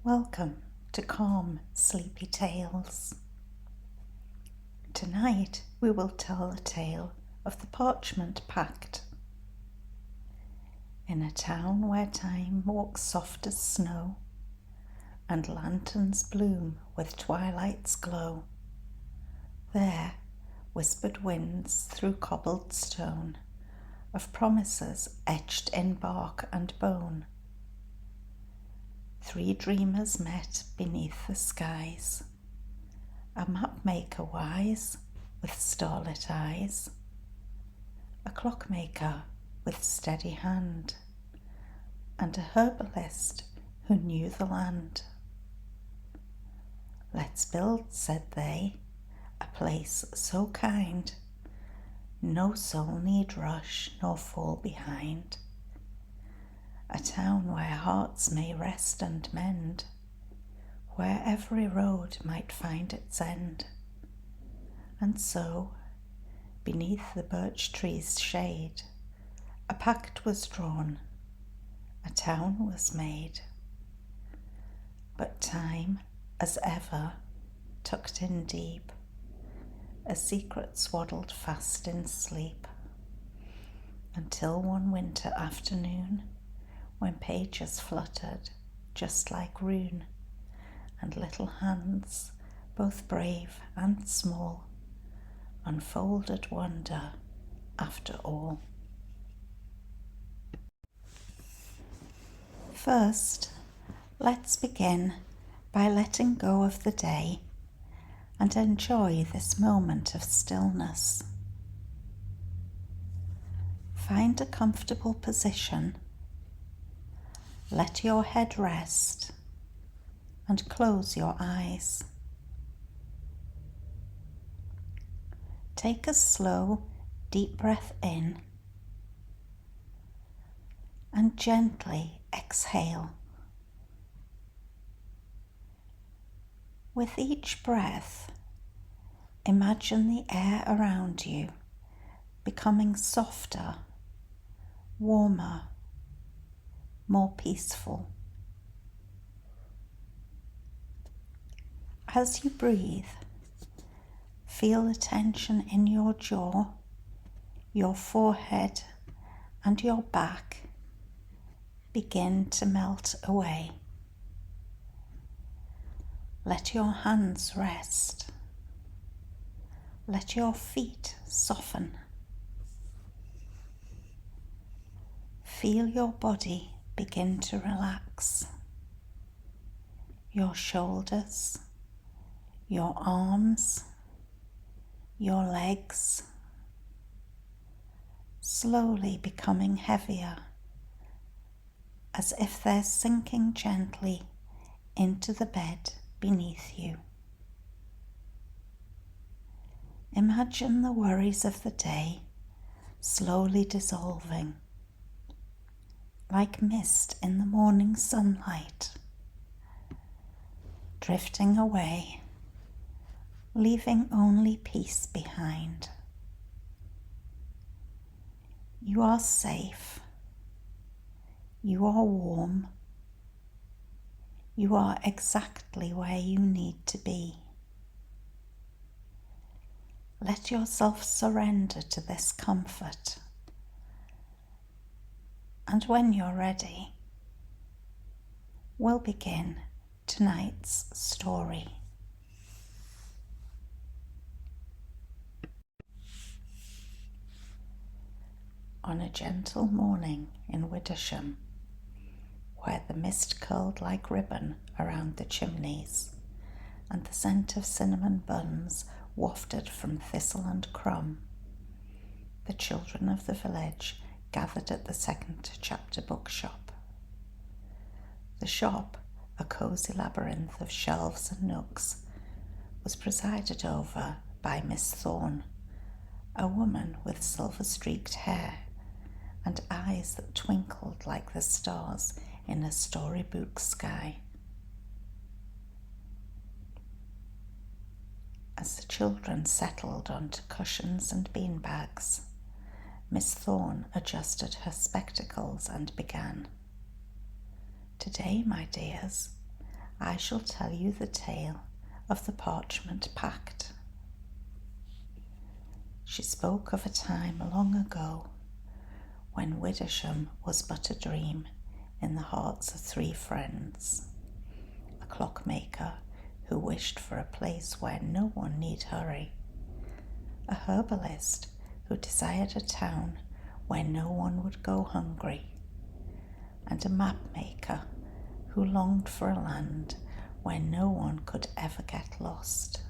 Welcome to Calm, Sleepy Tales. Tonight we will tell the tale of the Parchment Pact. In a town where time walks soft as snow, and lanterns bloom with twilight's glow, there whispered winds through cobbled stone of promises etched in bark and bone. 3 dreamers met beneath the skies, a mapmaker wise with starlit eyes, a clockmaker with steady hand, and a herbalist who knew the land. "Let's build," said they, "a place so kind, no soul need rush nor fall behind. A town where hearts may rest and mend, where every road might find its end." And so, beneath the birch tree's shade, a pact was drawn, a town was made. But time, as ever, tucked in deep, a secret swaddled fast in sleep, until one winter afternoon, when pages fluttered just like rune, and little hands, both brave and small, unfolded wonder after all. First, let's begin by letting go of the day and enjoy this moment of stillness. Find a comfortable position. Let your head rest and close your eyes. Take a slow, deep breath in and gently exhale. With each breath, imagine the air around you becoming softer, warmer, more peaceful. As you breathe, feel the tension in your jaw, your forehead, and your back begin to melt away. Let your hands rest. Let your feet soften. Feel your body begin to relax. Your shoulders, your arms, your legs, slowly becoming heavier, as if they're sinking gently into the bed beneath you. Imagine the worries of the day slowly dissolving, like mist in the morning sunlight, drifting away, leaving only peace behind. You are safe. You are warm. You are exactly where you need to be. Let yourself surrender to this comfort. And when you're ready, we'll begin tonight's story. On a gentle morning in Widdersham, where the mist curled like ribbon around the chimneys, and the scent of cinnamon buns wafted from thistle and crumb, the children of the village gathered at the Second Chapter Bookshop. The shop, a cosy labyrinth of shelves and nooks, was presided over by Miss Thorne, a woman with silver-streaked hair and eyes that twinkled like the stars in a storybook sky. As the children settled onto cushions and beanbags, Miss Thorne adjusted her spectacles and began. "Today, my dears, I shall tell you the tale of the Parchment Pact. She spoke of a time long ago when Widdersham was but a dream in the hearts of three friends, a clockmaker who wished for a place where no one need hurry, a herbalist who desired a town where no one would go hungry, and a mapmaker who longed for a land where no one could ever get lost.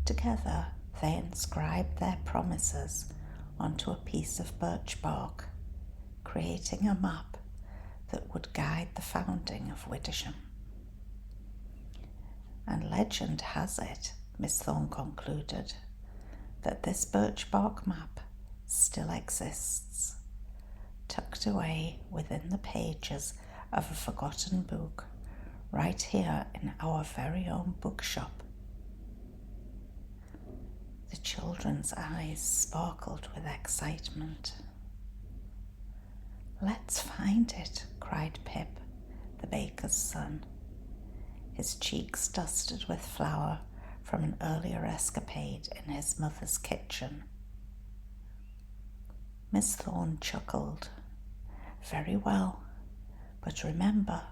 Together they inscribed their promises onto a piece of birch bark, creating a map that would guide the founding of Widdersham. And legend has it, Miss Thorne concluded, that this Birchbark Map still exists, tucked away within the pages of a forgotten book, right here in our very own bookshop. The children's eyes sparkled with excitement. "Let's find it," cried Pip, the baker's son, his cheeks dusted with flour from an earlier escapade in his mother's kitchen. Miss Thorne chuckled. "Very well, but remember,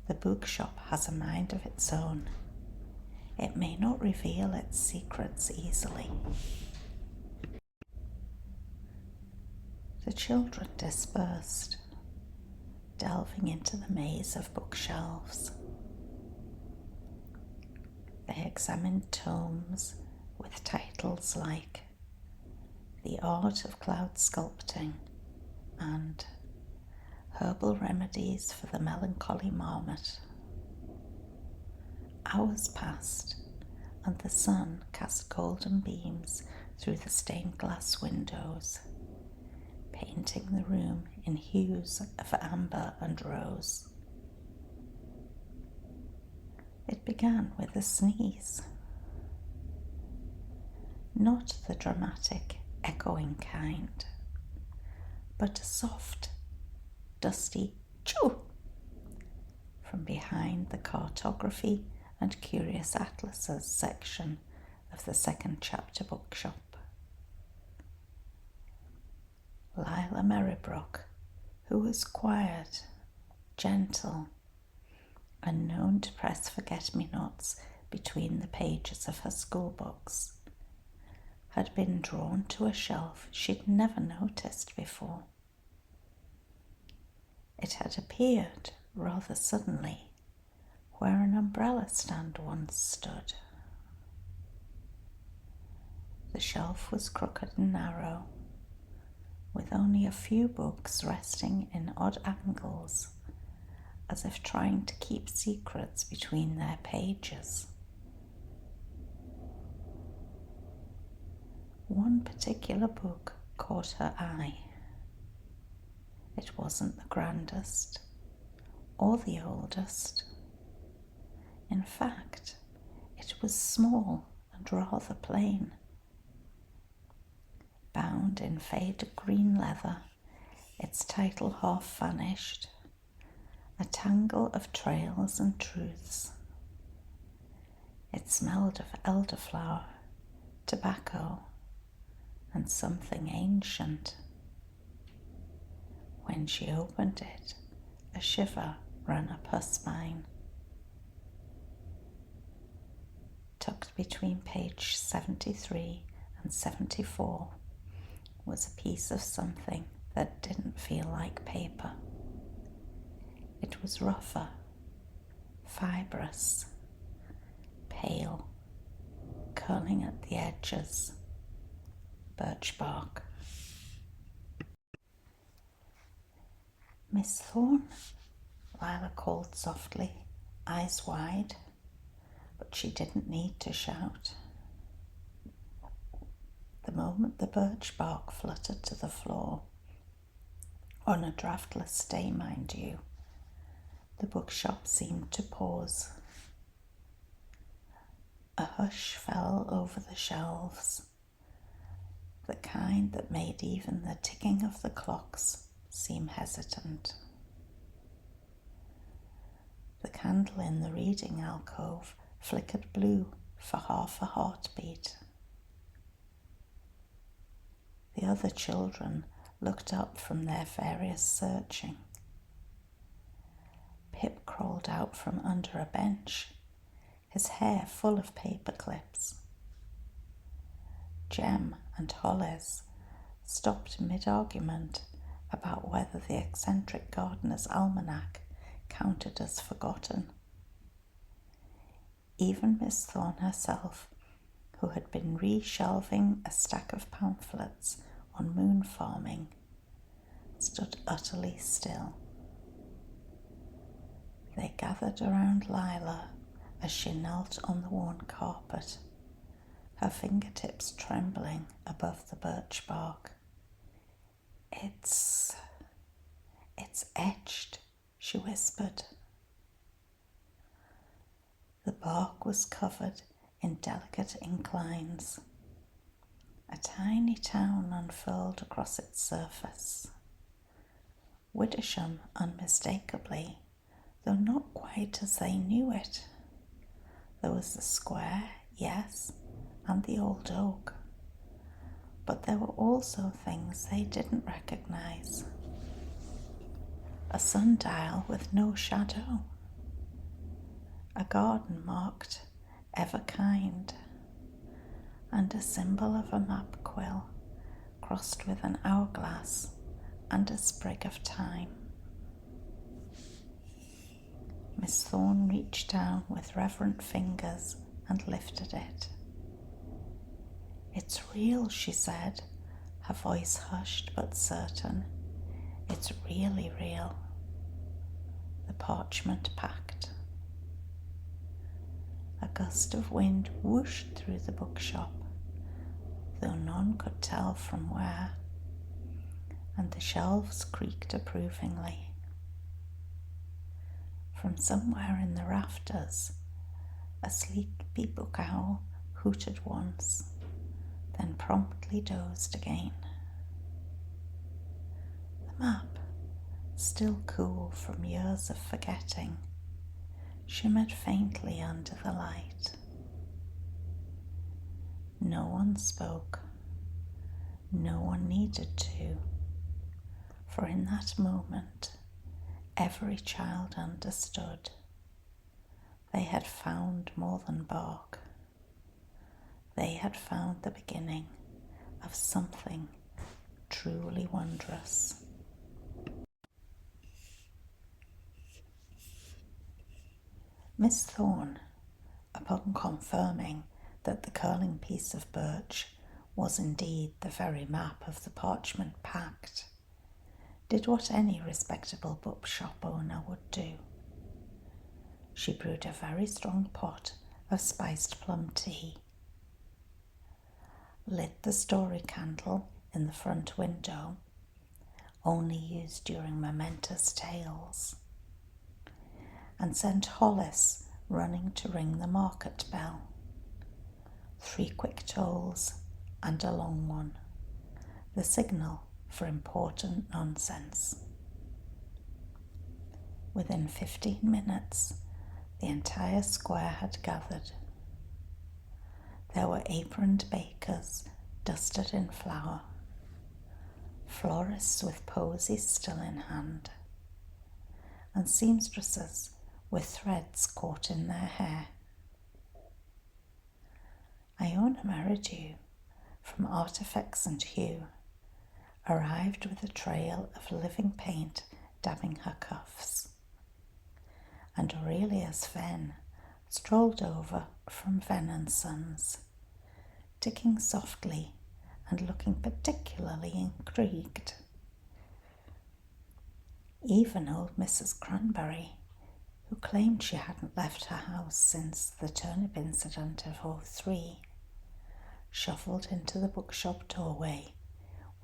the bookshop has a mind of its own. It may not reveal its secrets easily." The children dispersed, delving into the maze of bookshelves. They examined tomes with titles like The Art of Cloud Sculpting and Herbal Remedies for the Melancholy Marmot. Hours passed, and the sun cast golden beams through the stained glass windows, painting the room in hues of amber and rose. It began with a sneeze. Not the dramatic, echoing kind, but a soft, dusty chew from behind the cartography and curious atlases section of the Second Chapter Bookshop. Iona Merridew, who was quiet, gentle, and known to press forget-me-nots between the pages of her school books, had been drawn to a shelf she'd never noticed before. It had appeared rather suddenly where an umbrella stand once stood. The shelf was crooked and narrow, with only a few books resting in odd angles, as if trying to keep secrets between their pages. One particular book caught her eye. It wasn't the grandest or the oldest. In fact, it was small and rather plain. Bound in faded green leather, its title half vanished, A Tangle of Trails and Truths. It smelled of elderflower, tobacco, and something ancient. When she opened it, a shiver ran up her spine. Tucked between page 73 and 74 was a piece of something that didn't feel like paper. It was rougher, fibrous, pale, curling at the edges. Birch bark. "Miss Thorne," Lila called softly, eyes wide, but she didn't need to shout. The moment the birch bark fluttered to the floor, on a draftless day, mind you, the bookshop seemed to pause. A hush fell over the shelves, the kind that made even the ticking of the clocks seem hesitant. The candle in the reading alcove flickered blue for half a heartbeat. The other children looked up from their various searching. Pip crawled out from under a bench, his hair full of paper clips. Jem and Hollis stopped mid-argument about whether the eccentric gardener's almanac counted as forgotten. Even Miss Thorne herself, who had been re-shelving a stack of pamphlets on moon farming, stood utterly still. They gathered around Lila as she knelt on the worn carpet, her fingertips trembling above the birch bark. It's etched, she whispered. The bark was covered in delicate inclines. A tiny town unfurled across its surface. Widdersham, unmistakably, though not quite as they knew it. There was the square, yes, and the old oak. But there were also things they didn't recognise. A sundial with no shadow. A garden marked ever kind. And a symbol of a map quill crossed with an hourglass and a sprig of thyme. Miss Thorne reached down with reverent fingers and lifted it. It's real, she said, her voice hushed but certain. It's really real. The Parchment Pact. A gust of wind whooshed through the bookshop, though none could tell from where, and the shelves creaked approvingly. From somewhere in the rafters, a sleepy book owl hooted once, then promptly dozed again. The map, still cool from years of forgetting, shimmered faintly under the light. No one spoke. No one needed to, for in that moment, every child understood. They had found more than bark. They had found the beginning of something truly wondrous. Miss Thorne, upon confirming that the curling piece of birch was indeed the very map of the Parchment Pact, did what any respectable bookshop owner would do. She brewed a very strong pot of spiced plum tea, lit the story candle in the front window, only used during momentous tales, and sent Hollis running to ring the market bell. 3 quick tolls and a long one, the signal for important nonsense. Within 15 minutes, the entire square had gathered. There were aproned bakers dusted in flour, florists with posies still in hand, and seamstresses with threads caught in their hair. Iona Merridew, from Artifacts and Hue, arrived with a trail of living paint dabbing her cuffs, and Aurelius Venn strolled over from Venn and Sons, ticking softly and looking particularly intrigued. Even old Mrs. Cranberry, who claimed she hadn't left her house since the turnip incident of '03, shuffled into the bookshop doorway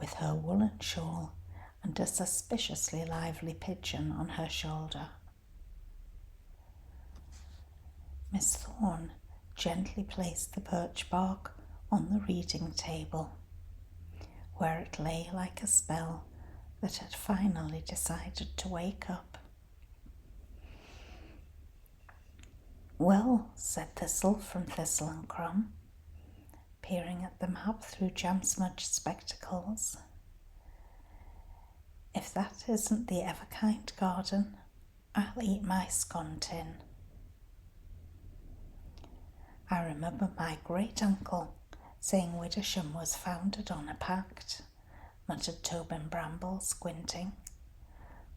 with her woolen shawl and a suspiciously lively pigeon on her shoulder. Miss Thorne gently placed the birch bark on the reading table, where it lay like a spell that had finally decided to wake up. Well, said Thistle from Thistle and Crumb, peering at the map through jam-smudged spectacles. If that isn't the Everkind garden, I'll eat my scone tin. I remember my great-uncle saying Widdersham was founded on a pact, muttered Tobin Bramble, squinting.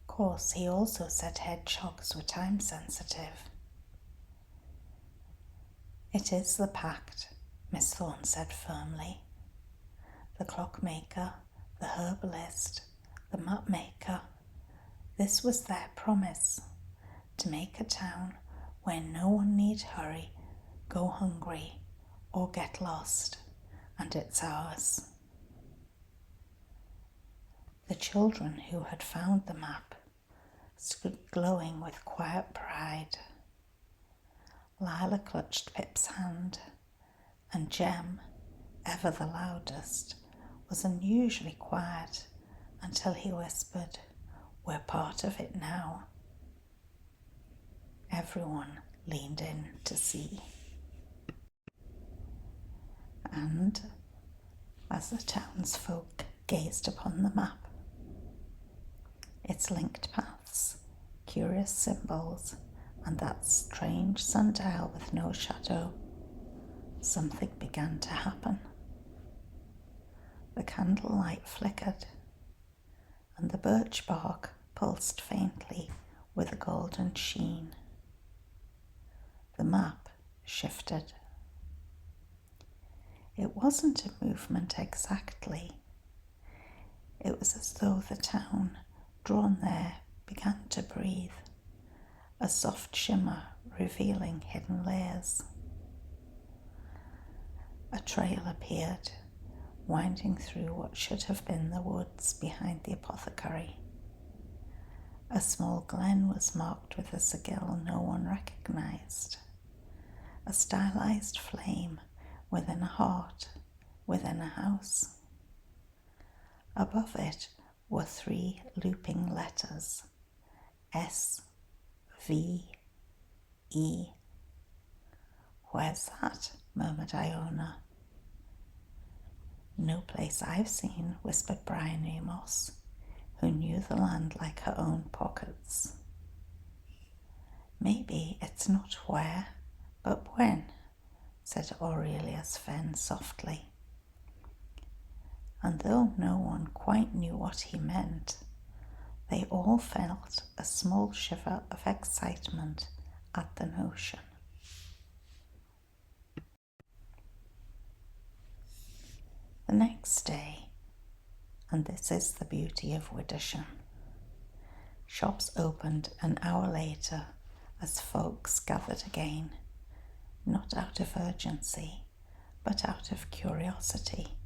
Course, he also said hedgehogs were time-sensitive. It is the pact, Miss Thorne said firmly. The clockmaker, the herbalist, the mapmaker, this was their promise, to make a town where no one need hurry, go hungry, or get lost, and it's ours. The children who had found the map stood glowing with quiet pride. Lila clutched Pip's hand, and Jem, ever the loudest, was unusually quiet until he whispered, "We're part of it now." Everyone leaned in to see. And as the townsfolk gazed upon the map, its linked paths, curious symbols, and that strange sundial with no shadow, something began to happen. The candlelight flickered, and the birch bark pulsed faintly with a golden sheen. The map shifted. It wasn't a movement exactly. It was as though the town, drawn there, began to breathe, a soft shimmer revealing hidden layers. A trail appeared, winding through what should have been the woods behind the apothecary. A small glen was marked with a sigil no one recognised. A stylized flame within a heart, within a house. Above it were 3 looping letters, S, V, E. "Where's that?" murmured Iona. "No place I've seen," whispered Briony Moss, who knew the land like her own pockets. "Maybe it's not where, but when," said Aurelius Fenn softly. And though no one quite knew what he meant, they all felt a small shiver of excitement at the notion. The next day, and this is the beauty of Widdersham, shops opened an hour later as folks gathered again, not out of urgency, but out of curiosity.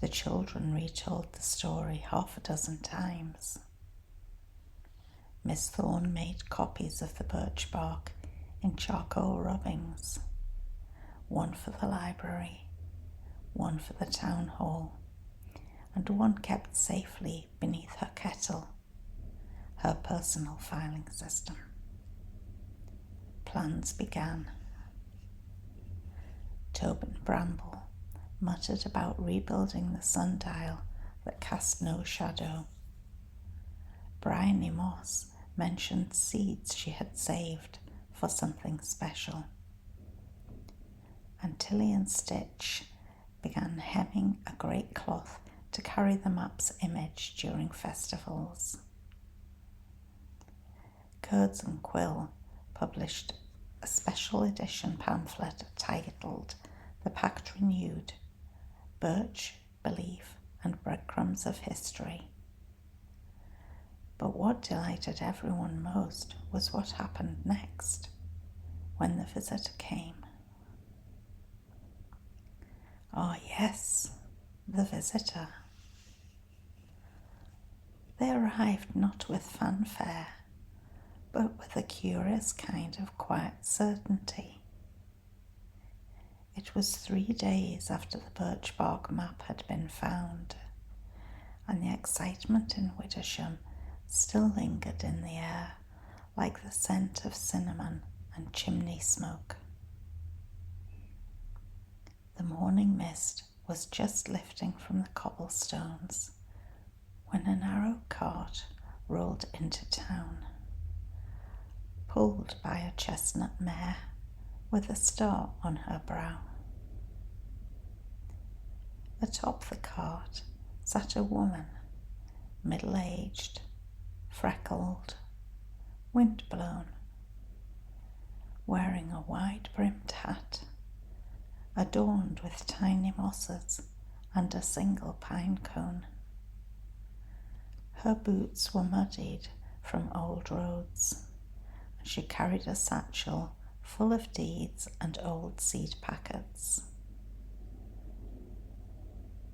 The children retold the story 6 times. Miss Thorne made copies of the birch bark in charcoal rubbings, one for the library, one for the town hall, and one kept safely beneath her kettle, her personal filing system. Plans began. Tobin Bramble muttered about rebuilding the sundial that cast no shadow. Briony Moss mentioned seeds she had saved for something special. And Tilly and Stitch began hemming a great cloth to carry the map's image during festivals. Curds and Quill published a special edition pamphlet titled "The Pact Renewed, Birch, Belief and Breadcrumbs of History." But what delighted everyone most was what happened next, when the visitor came. Ah, yes, the visitor. They arrived not with fanfare, but with a curious kind of quiet certainty. It was 3 days after the Birchbark Map had been found, and the excitement in Widdersham still lingered in the air like the scent of cinnamon and chimney smoke. The morning mist was just lifting from the cobblestones when a narrow cart rolled into town, pulled by a chestnut mare with a star on her brow. Atop the cart sat a woman, middle-aged, freckled, wind-blown, wearing a wide-brimmed hat adorned with tiny mosses and a single pine cone. Her boots were muddied from old roads, and she carried a satchel full of deeds and old seed packets.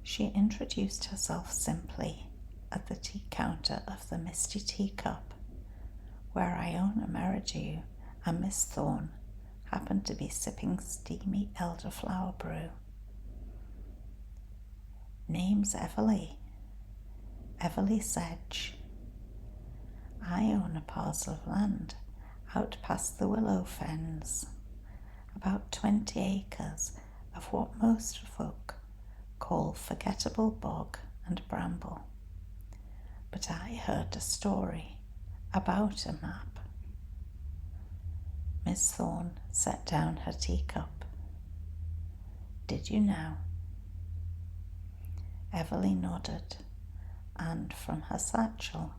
She introduced herself simply at the tea counter of the Misty Teacup, where Iona Merridew and Miss Thorne happened to be sipping steamy elderflower brew. Name's Everly Sedge. I own a parcel of land out past the willow fens, about 20 acres of what most folk call forgettable bog and bramble. But I heard a story about a map. Miss Thorne set down her teacup. Did you now? Everly nodded, and from her satchel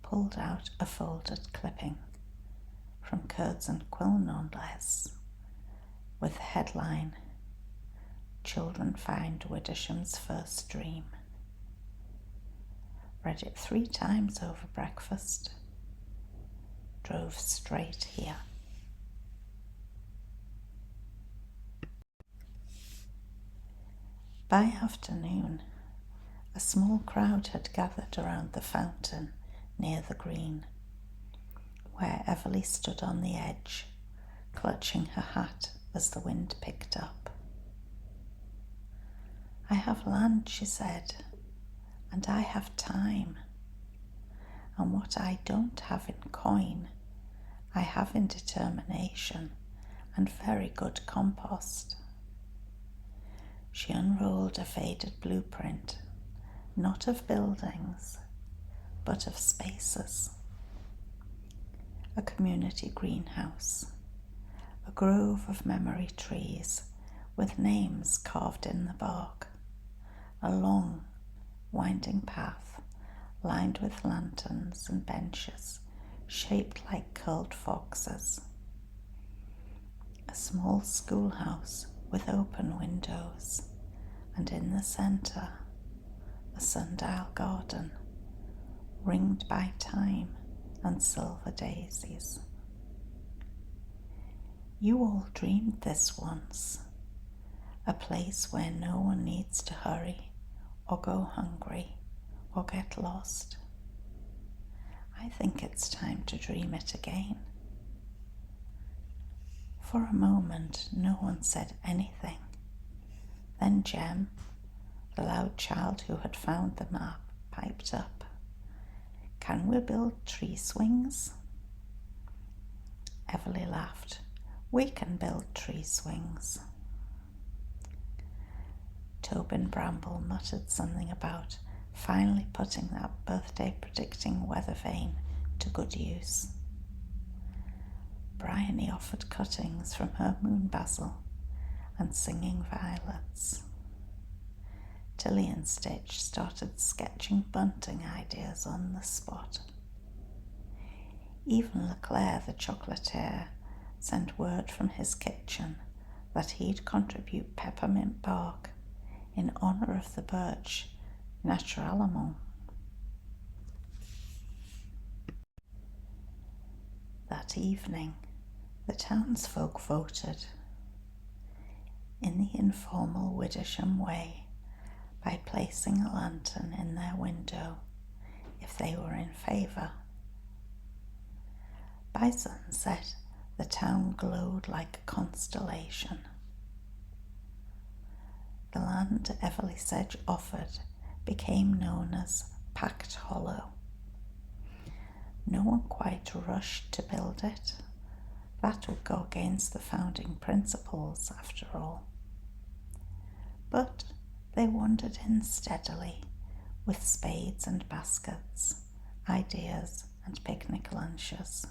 pulled out a folded clipping, from Curds and Quill no less, with the headline, "Children Find Widdersham's First Dream." Read it 3 times over breakfast. Drove straight here. By afternoon, a small crowd had gathered around the fountain near the green, where Everly stood on the edge, clutching her hat as the wind picked up. "I have land," she said, "and I have time. And what I don't have in coin, I have in determination and very good compost." She unrolled a faded blueprint, not of buildings, but of spaces. A community greenhouse, a grove of memory trees with names carved in the bark, a long, winding path lined with lanterns and benches shaped like curled foxes, a small schoolhouse with open windows, and in the centre a sundial garden ringed by thyme and silver daisies. You all dreamed this once, a place where no one needs to hurry or go hungry or get lost. I think it's time to dream it again. For a moment no one said anything. Then Jem, the loud child who had found the map, piped up, "Can we build tree swings?" Everly laughed. "We can build tree swings." Tobin Bramble muttered something about finally putting that birthday-predicting weather vane to good use. Briony offered cuttings from her moon basil and singing violets. Tilly and Stitch started sketching bunting ideas on the spot. Even Leclerc the chocolatier sent word from his kitchen that he'd contribute peppermint bark in honour of the birch naturalement. That evening, the townsfolk voted, in the informal Widdersham way, by placing a lantern in their window if they were in favour. By sunset, the town glowed like a constellation. The land Everly Sedge offered became known as Pact Hollow. No one quite rushed to build it, That would go against the founding principles, after all. But they wandered in steadily, with spades and baskets, ideas and picnic lunches.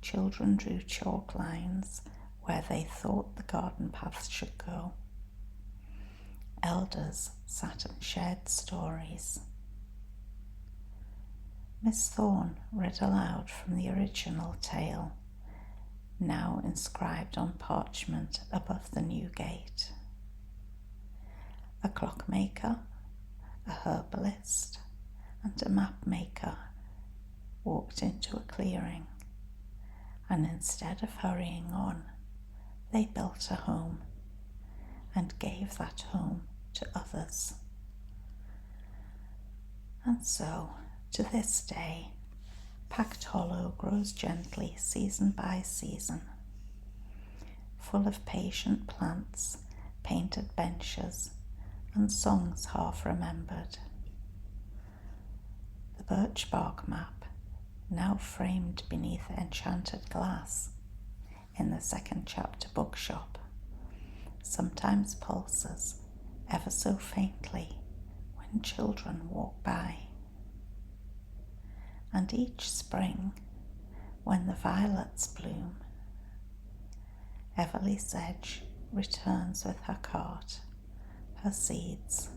Children drew chalk lines where they thought the garden paths should go. Elders sat and shared stories. Miss Thorne read aloud from the original tale, now inscribed on parchment above the new gate. A clockmaker, a herbalist, and a mapmaker walked into a clearing, and instead of hurrying on, they built a home and gave that home to others. And so, to this day, Pact Hollow grows gently season by season, full of patient plants, painted benches, and songs half remembered. The Birchbark Map, now framed beneath enchanted glass in the Second Chapter Bookshop, sometimes pulses ever so faintly when children walk by. And each spring, when the violets bloom, Everly Sedge returns with her cart, her seeds,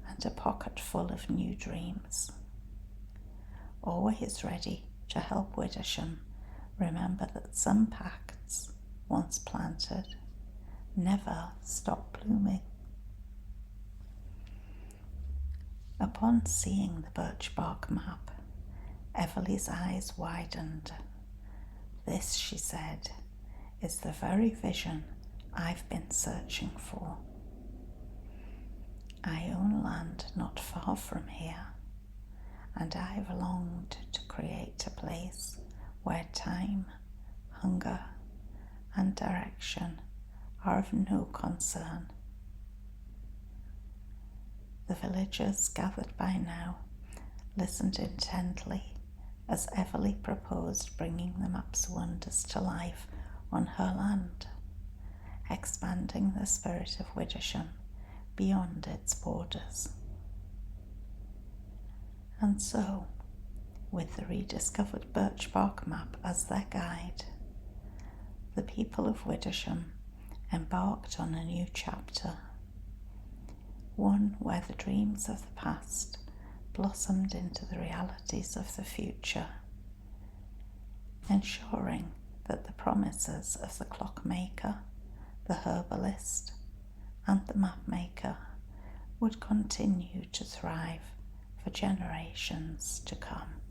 and a pocket full of new dreams, always ready to help Widdersham remember that some pacts, once planted, never stop blooming. Upon seeing the Birchbark Map, Everly's eyes widened. This, she said, is the very vision I've been searching for. I own land not far from here, and I've longed to create a place where time, hunger, and direction are of no concern. The villagers gathered by now listened intently as Everly proposed bringing the map's wonders to life on her land, expanding the spirit of Widdersham beyond its borders. And so, with the rediscovered Birchbark Map as their guide, the people of Widdersham embarked on a new chapter, one where the dreams of the past blossomed into the realities of the future, ensuring that the promises of the clockmaker, the herbalist, and the mapmaker would continue to thrive for generations to come.